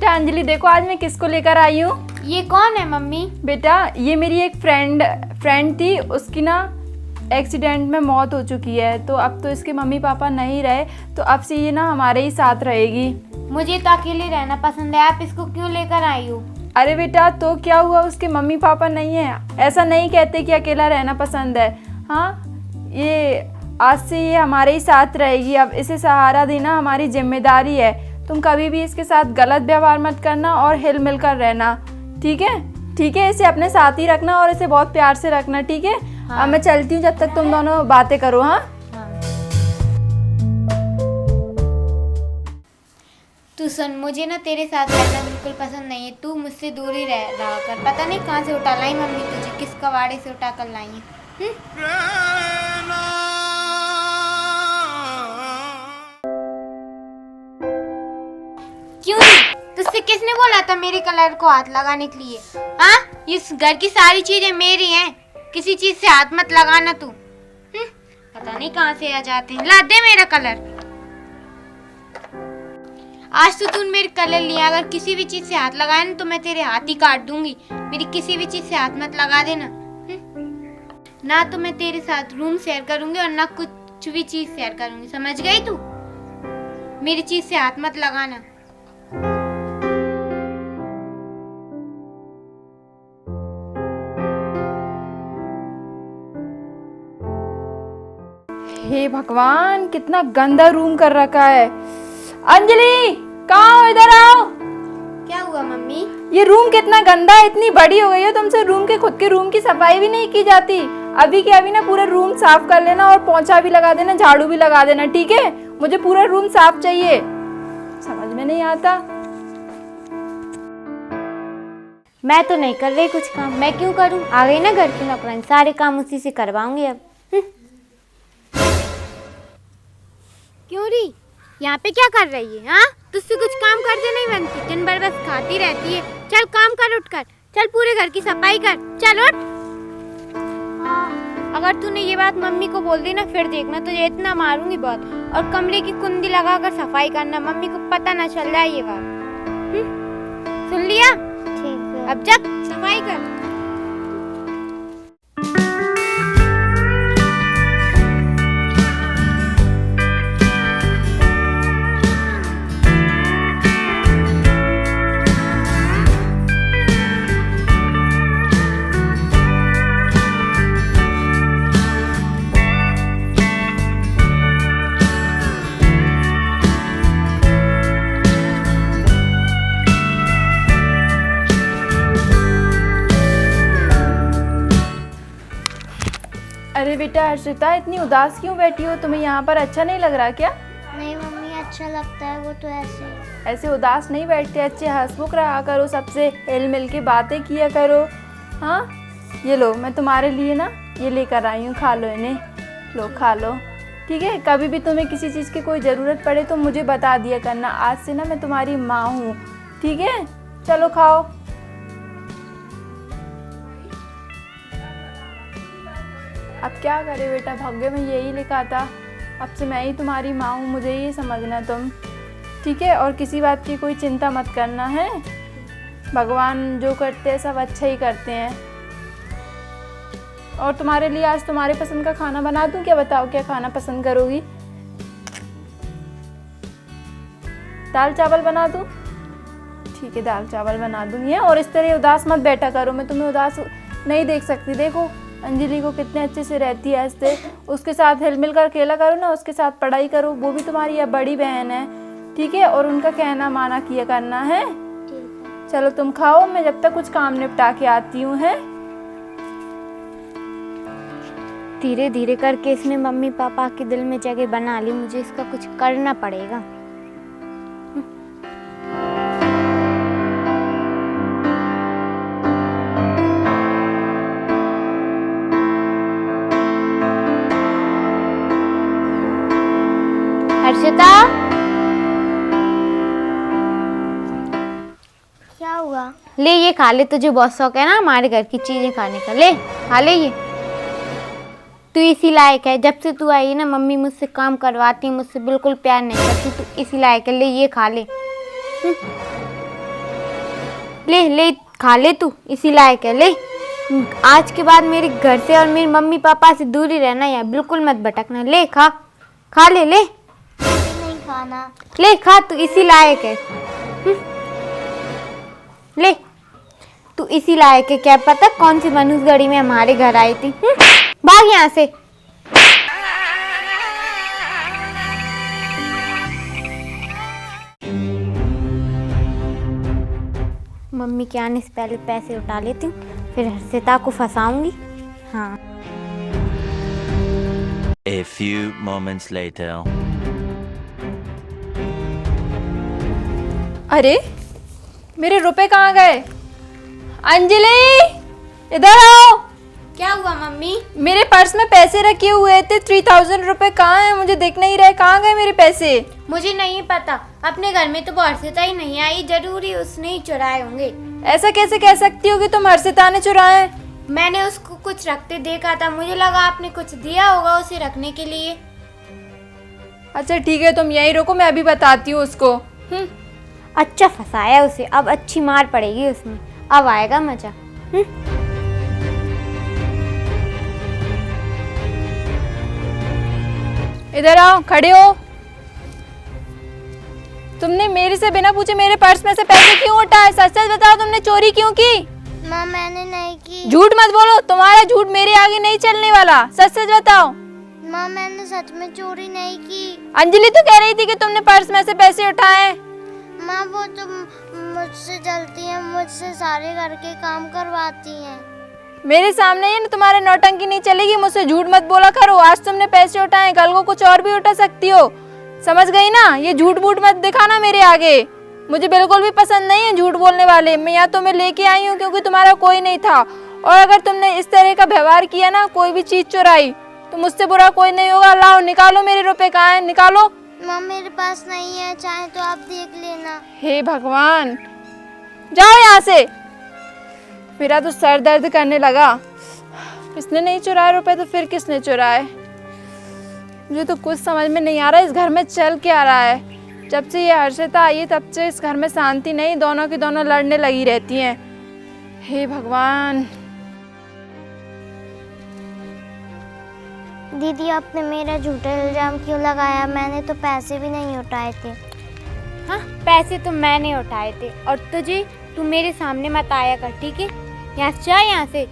बेटा अंजलि देखो आज मैं किसको लेकर आई हूँ। ये कौन है मम्मी? बेटा ये मेरी एक फ्रेंड थी, उसकी ना एक्सीडेंट में मौत हो चुकी है, तो अब तो इसके मम्मी पापा नहीं रहे, तो अब से ये ना हमारे ही साथ रहेगी। मुझे तो अकेले रहना पसंद है, आप इसको क्यों लेकर आई हो? अरे बेटा तो क्या हुआ, उसके मम्मी पापा नहीं है, ऐसा नहीं कहते कि अकेला रहना पसंद है। हाँ ये आज से ये हमारे ही साथ रहेगी, अब इसे सहारा देना हमारी जिम्मेदारी है। तुम कभी भी इसके साथ गलत व्यवहार मत करना और हिल मिल कर रहना, ठीक है? ठीक है, इसे अपने साथ ही रखना और इसे बहुत प्यार से रखना, ठीक है? हाँ। अब मैं चलती हूँ, जब तक तुम दोनों बातें करो। हाँ तू सुन, मुझे ना तेरे साथ रहना बिल्कुल पसंद नहीं है, तू मुझसे दूर ही रहा कर। पता नहीं कहाँ से उठा लाई मम्मी तुझे, किस कबाड़े से उठा कर लाई है। क्यों नहीं? तुझसे किसने बोला था मेरे कलर को हाथ लगाने के लिए? हाँ, इस घर की सारी चीजें मेरी हैं, किसी चीज से हाथ मत लगाना तू। पता नहीं कहाँ से आ जाते हैं। ला दे मेरा कलर। आज तो तूने मेरे कलर लिया, अगर किसी भी चीज से हाथ लगाया ना तो मैं तेरे हाथ ही काट दूंगी। मेरी किसी भी चीज से हाथ मत लगा देना। ना तो मैं तेरे साथ रूम शेयर करूंगी और ना कुछ भी चीज शेयर करूंगी, समझ गई तू? मेरी चीज से हाथ मत लगाना। हे भगवान, कितना गंदा रूम कर रखा है। अंजलि कहाँ हो, इधर आओ। क्या हुआ मम्मी? ये रूम कितना गंदा है, इतनी बड़ी हो गई हो, तुमसे रूम के खुद के रूम की सफाई भी नहीं की जाती। अभी के अभी ना पूरा रूम साफ कर लेना और पोंछा भी लगा देना, झाड़ू भी लगा देना, ठीक है? मुझे पूरा रूम साफ चाहिए। समझ में नहीं आता। मैं तो नहीं कर रही कुछ काम, मैं क्यों करूं? आ गई ना घर की नौकरानी, सारे काम उसी से करवाऊंगी अब। क्यों री, यहाँ पे क्या कर रही है? हाँ, तुझसे कुछ काम करते नहीं बनती, दिन भर बस खाती रहती है। चल काम कर, उठ कर, चल पूरे घर की सफाई कर, चल उठ। अगर तूने ये बात मम्मी को बोल दी ना, फिर देखना तुझे इतना मारूंगी बहुत। और कमरे की कुंडी लगाकर सफाई करना, मम्मी को पता ना चल जाए ये बात। सुन लिया? ठीक है, अब जा सफाई कर। अरे बेटा हर्षिता, इतनी उदास क्यों बैठी हो? तुम्हें यहाँ पर अच्छा नहीं लग रहा क्या? नहीं मम्मी, अच्छा लगता है, वो तो ऐसे उदास नहीं बैठते, अच्छे हंसमुख रहा करो, सबसे हिल मिल के बातें किया करो। हाँ ये लो, मैं तुम्हारे लिए ना ये लेकर आई हूँ, खा लो इन्हें, लो खा लो, ठीक है? कभी भी तुम्हें किसी चीज़ की कोई ज़रूरत पड़े तो मुझे बता दिया करना। आज से ना मैं तुम्हारी माँ हूँ, ठीक है? चलो खाओ। अब क्या करे बेटा, भाग्य में यही लिखा था, अब से मैं ही तुम्हारी माँ हूँ, मुझे ये समझना तुम, ठीक है? और किसी बात की कोई चिंता मत करना है, भगवान जो करते हैं सब अच्छा ही करते हैं। और तुम्हारे लिए आज तुम्हारे पसंद का खाना बना दूँ क्या? बताओ क्या खाना पसंद करोगी? दाल चावल बना दूँ? ठीक है, दाल चावल बना दूँगी। और इस तरह उदास मत बैठा करो, मैं तुम्हें उदास नहीं देख सकती। देखो अंजलि को कितने अच्छे से रहती है हंसते, उसके साथ हिल मिल कर खेला करो ना, उसके साथ पढ़ाई करो, वो भी तुम्हारी अब बड़ी बहन है, ठीक है? और उनका कहना माना किया करना है। चलो तुम खाओ, मैं जब तक कुछ काम निपटा के आती हूँ। है धीरे धीरे करके इसने मम्मी पापा के दिल में जगह बना ली, मुझे इसका कुछ करना पड़ेगा। हर्षिता, क्या हुआ? ले ये खा ले, तुझे बहुत शौक है ना हमारे घर की चीजें खाने का, ले खा ले ये। तू इसी लायक है, जब से तू आई है ना मम्मी मुझसे काम करवाती, मुझसे बिल्कुल प्यार नहीं करती, तू इसी लायक है, ले ये खा ले। ले ले खा ले, तू इसी लायक है, ले। आज के बाद मेरे घर से और मेरे मम्मी पापा से दूर ही रहना, या बिल्कुल मत भटकना। ले खा, खा ले, ले नहीं खाना। ले खा, तू इसी लायक है। ले, तू इसी लायक है। क्या पता कौन सी मनुष्य गाड़ी में हमारे घर आई थी। भाग यहाँ से। मम्मी के आने से पहले पैसे उठा लेती हूँ, फिर हर्षिता को फंसाऊंगी। हाँ, A few moments later. अरे मेरे रुपए कहाँ गए? अंजलि, इधर आओ। क्या हुआ मम्मी? मेरे पर्स में पैसे रखे हुए थे 3000 रुपए, कहाँ हैं? मुझे दिख नहीं रहे, कहाँ गए मेरे पैसे? मुझे नहीं पता, अपने घर में तो वो हर्षिता ही नहीं आई, जरूरी उसने ही चुराए होंगे। ऐसा कैसे कह सकती हो कि तुम हर्षिता ने चुराए हैं? मैंने उसको कुछ रखते देखा था, मुझे लगा आपने कुछ दिया होगा उसे रखने के लिए। अच्छा ठीक है, तुम यहीं रुको, मैं अभी बताती हूँ उसको। अच्छा फंसाया उसे, अब अच्छी मार पड़ेगी उसमें, अब आएगा मजा। इधर आओ, खड़े हो। तुमने मेरे से बिना पूछे मेरे पर्स में से पैसे क्यों उठाए? सच सच बताओ, तुमने चोरी क्यों की? माँ मैंने नहीं की। झूठ मत बोलो, तुम्हारा झूठ मेरे आगे नहीं चलने वाला। सच सच बताओ। माँ मैंने सच में चोरी नहीं की। अंजलि तो कह रही थी कि तुमने पर्स में से पैसे उठाए। माँ वो तो मुझसे जलती है, मुझसे सारे घर के काम करवाती हैं। मेरे सामने ये ना तुम्हारे नौटंकी नहीं चलेगी, मुझसे झूठ मत बोला करो। आज तुमने पैसे उठाए, कल को कुछ और भी उठा सकती हो, समझ गई ना? ये झूठ बूठ मत दिखाना मेरे आगे, मुझे बिल्कुल भी पसंद नहीं है झूठ बोलने वाले। मैं यहाँ तुम्हें लेके आई हूँ क्योंकि तुम्हारा कोई नहीं था, और अगर तुमने इस तरह का व्यवहार किया ना, कोई भी चीज चुराई, तो मुझसे बुरा कोई नहीं होगा। लाओ निकालो मेरे रुपए, कहाँ हैं? निकालो। माँ मेरे पास नहीं है, चाहे तो आप देख लेना। हे भगवान, जाओ यहाँ से। मेरा तो सर दर्द करने लगा। किसने नहीं चुराए रुपए तो फिर किसने चुराए? मुझे तो कुछ समझ में नहीं आ रहा, इस घर में चल क्या रहा है। जब से ये हर्षिता आई है तब से इस घर में शांति नहीं, दोनों की दोनों लड़ने लगी रहती हैं। हे भगवान। दीदी आपने मेरा झूठा इल्जाम क्यों लगाया? मैंने तो पैसे भी नहीं उठाए थे। हाँ, पैसे तो मैंने उठाए थे, और तुझे, तू मेरे सामने मत आया कर, ठीक है? यहाँ से जा, यहाँ से।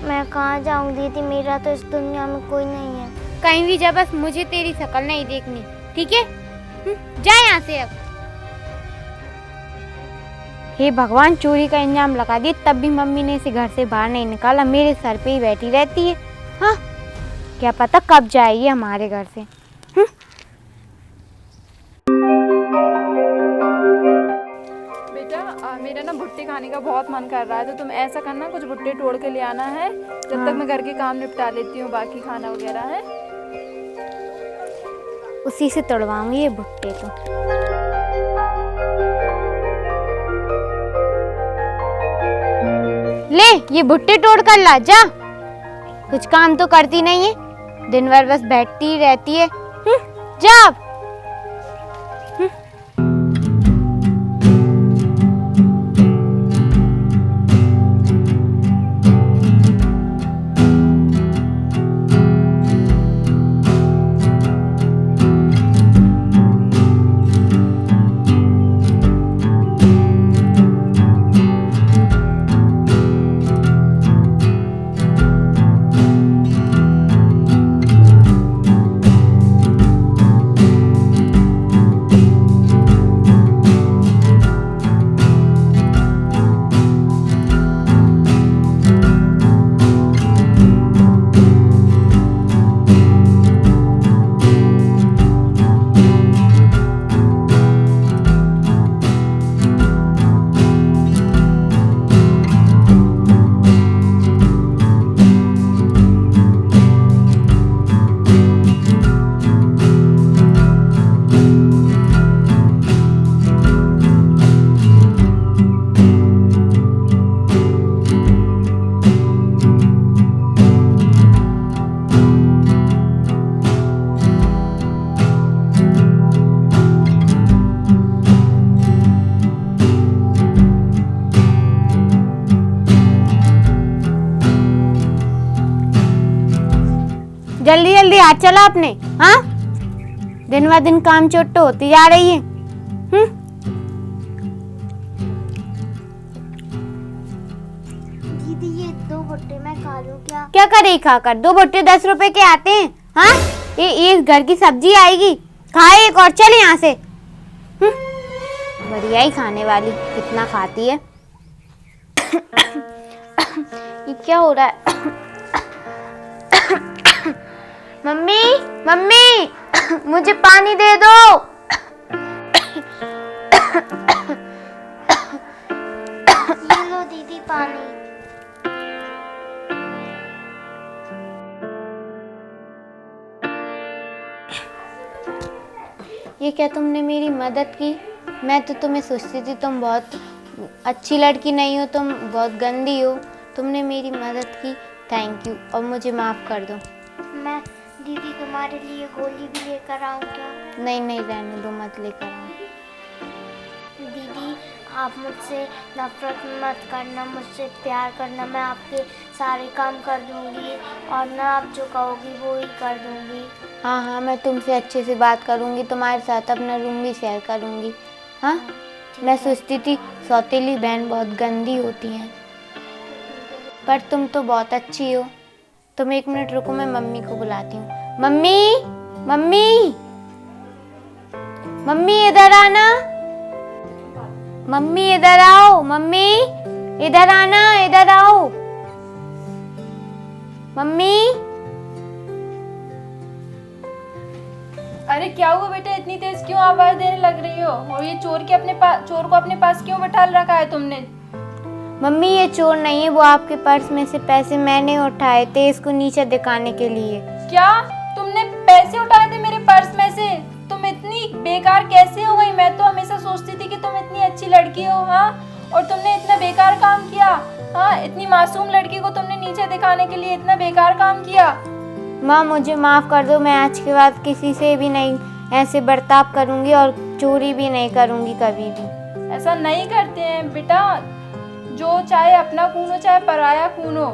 मैं कहाँ जाऊँ दीदी, मेरा तो इस दुनिया में कोई नहीं है। कहीं भी जा, बस मुझे तेरी शक्ल नहीं देखनी, ठीक है? जा यहाँ से अब। हे भगवान, चोरी का इंजाम लगा दिया, तब भी मम्मी ने इसे घर से बाहर नहीं निकाला, मेरे सर पे ही बैठी रहती है। हाँ, क्या पता कब जाएगी हमारे घर से। बेटा मेरा ना भुट्टे खाने का बहुत मन कर रहा है, तो तुम ऐसा करना, कुछ भुट्टे तोड़ के ले आना है, जब तक मैं घर के काम निपटा लेती हूँ, बाकी खाना वगैरह है। उसी से तोड़वाऊंगी ये भुट्टे तो। ले, ये भुट्टे तोड़ कर ला, जा। कुछ काम तो करती नहीं है, दिन भर बस बैठती ही रहती है। जा अब। जल्दी जल्दी हाथ चला अपने। हाँ, दिन ब दिन काम चोट होती जा रही है। दीदी ये 2 भुट्टे मैं खा लूं क्या? क्या करे खाकर? 2 भुट्टे 10 रुपए के आते हैं। हाँ, ये घर की सब्जी आएगी, खा एक और चल यहाँ से। बढ़िया ही खाने वाली, कितना खाती है। ये क्या हो रहा है? मम्मी मम्मी, मुझे पानी दे दो। ये लो दीदी पानी। ये क्या तुमने मेरी मदद की? मैं तो तुम्हें सोचती थी तुम बहुत अच्छी लड़की नहीं हो, तुम बहुत गंदी हो। तुमने मेरी मदद की, थैंक यू, और मुझे माफ़ कर दो। मैं दीदी तुम्हारे लिए गोली भी लेकर आऊं क्या? नहीं नहीं, रहने दो, मत लेकर आओ। दीदी आप मुझसे नफरत मत करना, मुझसे प्यार करना। मैं आपके सारे काम कर दूंगी और ना आप जो कहोगी वो ही कर दूंगी। हाँ हाँ, मैं तुमसे अच्छे से बात करूँगी, तुम्हारे साथ अपना रूम भी शेयर करूँगी। हाँ, मैं सोचती थी सौतेली बहन बहुत गंदी होती हैं, पर तुम तो बहुत अच्छी हो। तुम 1 मिनट रुको, मैं मम्मी को बुलाती हूँ। मम्मी मम्मी मम्मी, इधर आना। मम्मी इधर आओ। मम्मी इधर आना, इधर आओ। मम्मी। अरे क्या हुआ बेटा, इतनी तेज क्यों आवाज देने लग रही हो? और ये चोर को अपने पास क्यों बैठा रखा है तुमने? मम्मी ये चोर नहीं है, वो आपके पर्स में से पैसे मैंने उठाए थे इसको नीचे दिखाने के लिए। क्या तुमने पैसे उठाए थे मेरे पर्स में से? तुम इतनी बेकार कैसे हो गई? मैं तो हमेशा सोचती थी कि तुम इतनी अच्छी लड़की हो। हाँ, और तुमने इतना बेकार काम किया। हाँ, इतनी मासूम लड़की को तुमने नीचे दिखाने के लिए इतना बेकार काम किया। माँ मुझे माफ़ कर दो, मैं आज के बाद किसी से भी नहीं ऐसे बर्ताव करूँगी और चोरी भी नहीं करूँगी कभी भी। ऐसा नहीं करते हैं बेटा, जो चाहे अपना खून हो चाहे पराया खून हो,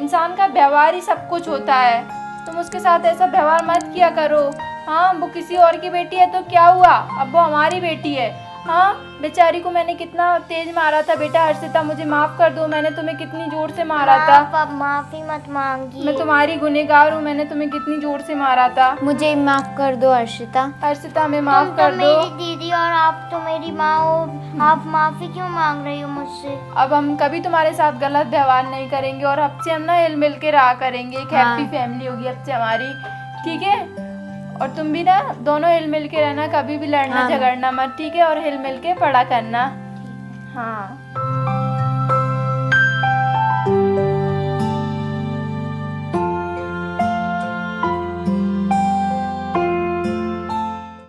इंसान का व्यवहार ही सब कुछ होता है। तुम उसके साथ ऐसा व्यवहार मत किया करो। हाँ, वो किसी और की बेटी है तो क्या हुआ, अब वो हमारी बेटी है। हाँ, बेचारी को मैंने कितना तेज मारा था बेटा। हर्षिता मुझे माफ कर दो, मैंने तुम्हें कितनी जोर से मारा था। आप माफी मत मांगिए। मैं तुम्हारी गुनहगार हूँ, मैंने तुम्हें कितनी जोर से मारा था। मुझे माफ़ कर दो हर्षिता। हर्षिता हमें माफ तुम कर तो दो। मेरी दीदी और आप तो मेरी माँ हो, आप माफी क्यों मांग रही हो मुझसे? अब हम कभी तुम्हारे साथ गलत व्यवहार नहीं करेंगे और अब से हम ना हिल मिल के रहा करेंगे। एक हाँ। हैप्पी फैमिली होगी अब से हमारी, ठीक है? और तुम भी ना दोनों हिल मिल के रहना, कभी भी लड़ना हाँ। झगड़ना मत, ठीक है? और हिल मिल के पढ़ा करना। हाँ।